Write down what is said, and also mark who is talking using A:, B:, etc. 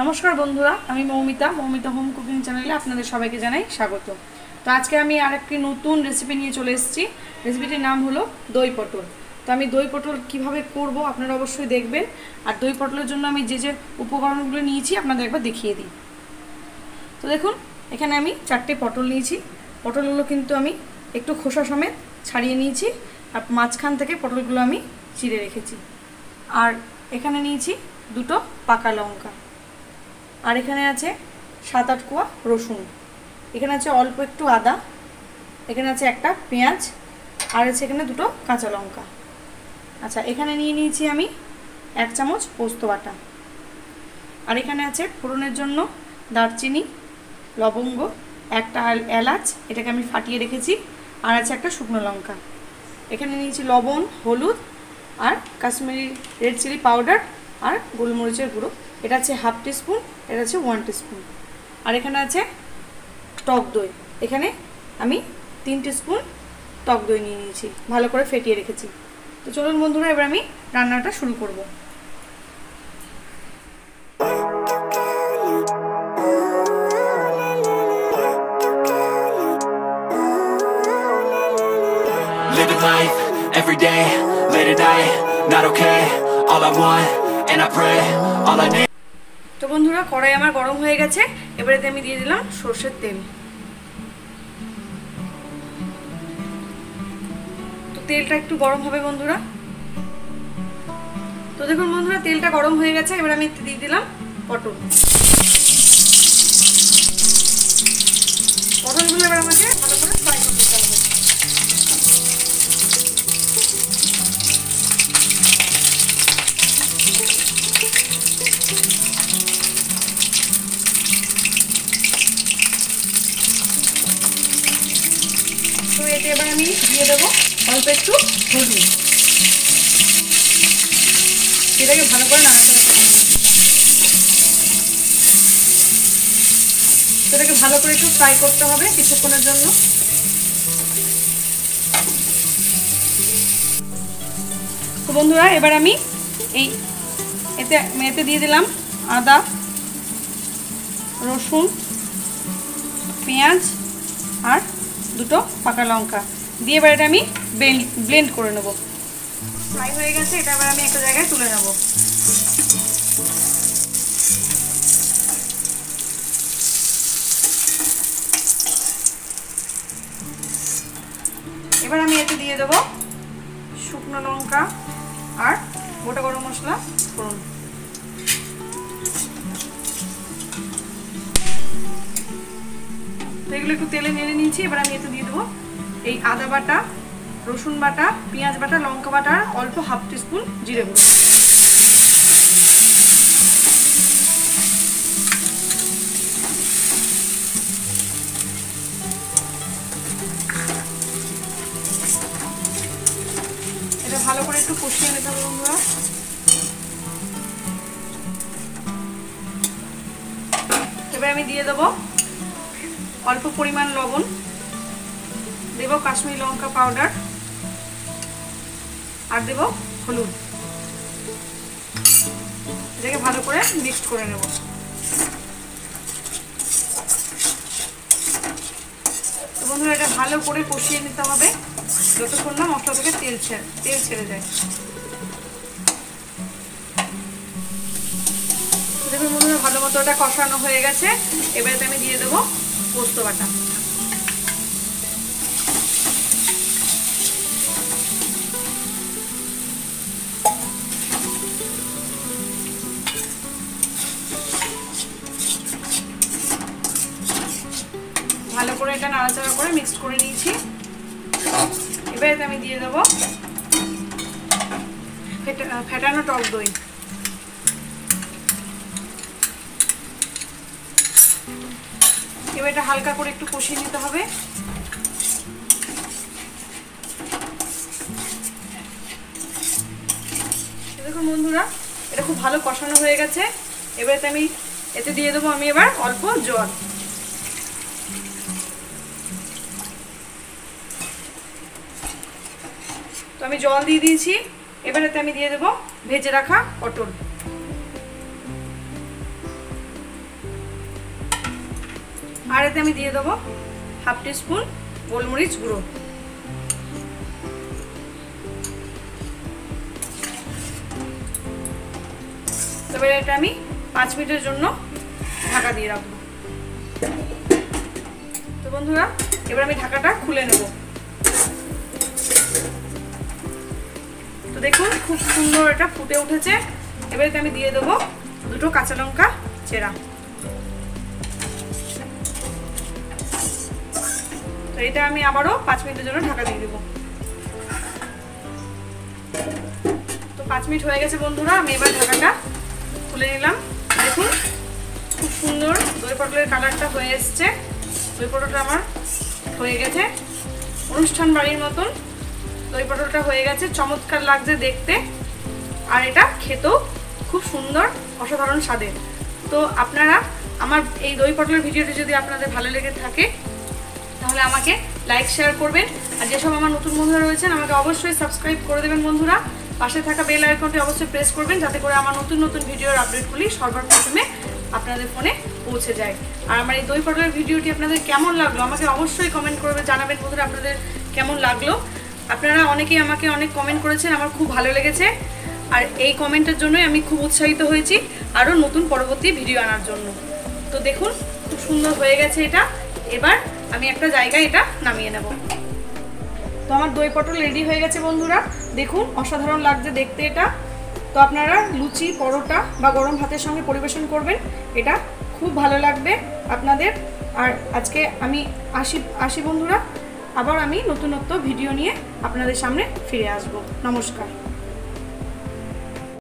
A: নমস্কার বন্ধুরা, আমি মৌমিতা হোম কুকিং চ্যানেলে আপনাদের সবাইকে জানাই স্বাগত। তো আজকে আমি আরেকটি নতুন রেসিপি নিয়ে চলে এসেছি। রেসিপিটির নাম হলো দই পটল। তো আমি দই পটল কিভাবে করব আপনারা অবশ্যই দেখবেন। আর দই পটলের জন্য আমি যে উপকরণগুলো নিয়েছি আপনাদের একবার দেখিয়ে দিই। তো দেখুন, এখানে আমি 4টে পটল নিয়েছি। পটলগুলো কিন্তু আমি একটু খোসা সমেত ছাড়িয়ে নিয়েছি, আর মাঝখান থেকে পটলগুলো আমি চিড়ে রেখেছি। আর এখানে নিয়েছি 2টো পাকা লঙ্কা, আর এখানে আছে 7-8 কোয়া রসুন, এখানে আছে অল্প একটু আদা, এখানে আছে একটা পেঁয়াজ, আর আছে এখানে 2টো কাঁচা লঙ্কা। আচ্ছা, এখানে নিয়ে নিয়েছি আমি 1 চামচ পোস্ত বাটা, আর এখানে আছে ফোড়নের জন্য দারচিনি, লবঙ্গ, একটা এলাচ, এটাকে আমি ফাটিয়ে রেখেছি, আর আছে একটা শুকনো লঙ্কা। এখানে নিয়েছি লবণ, হলুদ, আর কাশ্মীরি রেড চিলি পাউডার, আর গোলমরিচের গুঁড়ো। এটা আছে 1/2 টিস্পুন, এটা আছে 1 টিস্পুন। আর এখানে আছে টক দই, এখানে আমি 3 টিস্পুন টক দই নিয়ে নিয়েছি, ভালো করে ফেটিয়ে রেখেছি। তো চলুন বন্ধুরা, এবার আমি রান্নাটা শুরু করব।
B: Living life every day, late at night, not okay. All I want, and I pray, all I need.
A: তো বন্ধুরা, কড়াই আমার গরম হয়ে গেছে, এবারে আমি দিয়ে দিলাম সরষের তেল। তো তেলটা একটু গরম হবে বন্ধুরা। তো দেখুন বন্ধুরা, তেলটা গরম হয়ে গেছে, এবার আমি দিয়ে দিলাম পটল। পটলগুলো এবার আমাকে ভালো করে ফ্রাই করে নিতে হবে। তো এতে এবার আমি দিয়ে দেবো অল্প একটু হলুদ, এটাকে ভালো করে নাড়াচাড়া করে নেব। এটাকে ভালো করে একটু ফ্রাই করতে হবে কিছুক্ষণের জন্য। তো বন্ধুরা, এবার আমি এতে দিয়ে দিলাম আদা, রসুন, পেঁয়াজ, আর 2টো পাকা লঙ্কা দিয়ে এবার এটা আমি ব্লেন্ড করে নেব। ফ্রাই হয়ে গেছে, এটা এবার আমি একটা জায়গায় তুলে নেব। এবার আমি এতে দিয়ে দেবো শুকনো লঙ্কা আর গোটা গরম মশলা ফোড়ন। তো এগুলো একটু তেলে নেড়ে নিয়েছি, এবার আমি এতে দিয়ে দেবো এই আদা বাটা, রসুন বাটা, পেঁয়াজ বাটা, লঙ্কা বাটা, আর অল্প 1/2 টিস্পুন জিরে গুঁড়ো। এটা ভালো করে একটু কষিয়ে নিতে হবে বন্ধুরা। এবার আমি দিয়ে দেবো অল্প পরিমাণ লবণ, দেব কাশ্মীরি লঙ্কা পাউডার, আর দেব হলুদ। এটাকে ভালো করে মিক্সড করে নেব। তো বন্ধুরা, এটা ভালো করে কষিয়ে নিতে হবে যতক্ষণ না মশলা থেকে তেল ছেড়ে যায়। দেখুন বন্ধুরা, ভালো মতো এটা কষানো হয়ে গেছে, এবারে আমি দিয়ে দেবো পোস্ত বাটা। ভালো করে এটা নাড়াচাড়া করে মিক্সড করে নিয়েছি। এবারে আমি দিয়ে দেবো ফেটানো টক দই। এবার এটা হালকা করে একটু কষিয়ে নিতে হবে। দেখুন বন্ধুরা, এটা খুব ভালো কষানো হয়ে গেছে। এবারে আমি এতে দিয়ে দেবো আমি এবার অল্প জল। তো আমি জল দিয়ে দিয়েছি, এবারে আমি দিয়ে দেবো ভেজে রাখা পটল। আর এতে আমি দিয়ে দেবো হাফ টিস্পুন গোলমরিচ গুঁড়ো। তবে এটা আমি 5 মিনিটের জন্য ঢাকা দিয়ে রাখবো। তো বন্ধুরা এবার আমি ঢাকাটা খুলে নেব। তো দেখুন খুব সুন্দর এটা ফুটে উঠেছে। এবার আমি দিয়ে দেবো 2টো কাঁচা লঙ্কা চেরা। তো এটা আমি আবারও 5 মিনিটের জন্য ঢাকা দিয়ে দেবো। তো 5 মিনিট হয়ে গেছে বন্ধুরা, আমি এবার ঢাকাটা খুলে নিলাম। দেখুন খুব সুন্দর দই পটলের কালারটা হয়ে এসছে। দই পটলটা আমার হয়ে গেছে অনুষ্ঠান বাড়ির মতন। দই পটলটা হয়ে গেছে, চমৎকার লাগছে দেখতে, আর এটা খেতেও খুব সুন্দর অসাধারণ স্বাদের। তো আপনারা আমার এই দই পটলের ভিডিওটি যদি আপনাদের ভালো লেগে থাকে তাহলে আমাকে লাইক শেয়ার করবেন, আর যেসব আমার নতুন বন্ধুরা রয়েছেন আমাকে অবশ্যই সাবস্ক্রাইব করে দেবেন বন্ধুরা। পাশে থাকা বেল আইকনটি অবশ্যই প্রেস করবেন যাতে করে আমার নতুন নতুন ভিডিওর আপডেটগুলি সবার প্রথমে আপনাদের ফোনে পৌঁছে যায়। আর আমার এই দই পটলের ভিডিওটি আপনাদের কেমন লাগলো আমাকে অবশ্যই কমেন্ট করবে, জানাবেন বন্ধুরা আপনাদের কেমন লাগলো। আপনারা অনেকেই আমাকে অনেক কমেন্ট করেছেন, আমার খুব ভালো লেগেছে, আর এই কমেন্টের জন্যই আমি খুব উৎসাহিত হয়েছি আরও নতুন পরবর্তী ভিডিও আনার জন্য। তো দেখুন খুব সুন্দর হয়ে গেছে এটা। এবার আমি একটা জায়গায় এটা নামিয়ে নেব। তো আমার দই পটল রেডি হয়ে গেছে বন্ধুরা, দেখুন অসাধারণ লাগছে দেখতে এটা। তো আপনারা লুচি, পরোটা বা গরম ভাতের সঙ্গে পরিবেশন করবেন, এটা খুব ভালো লাগবে আপনাদের। আর আজকে আমি আসি বন্ধুরা, আবার আমি নতুনত্ব ভিডিও নিয়ে আপনাদের সামনে ফিরে আসব। নমস্কার।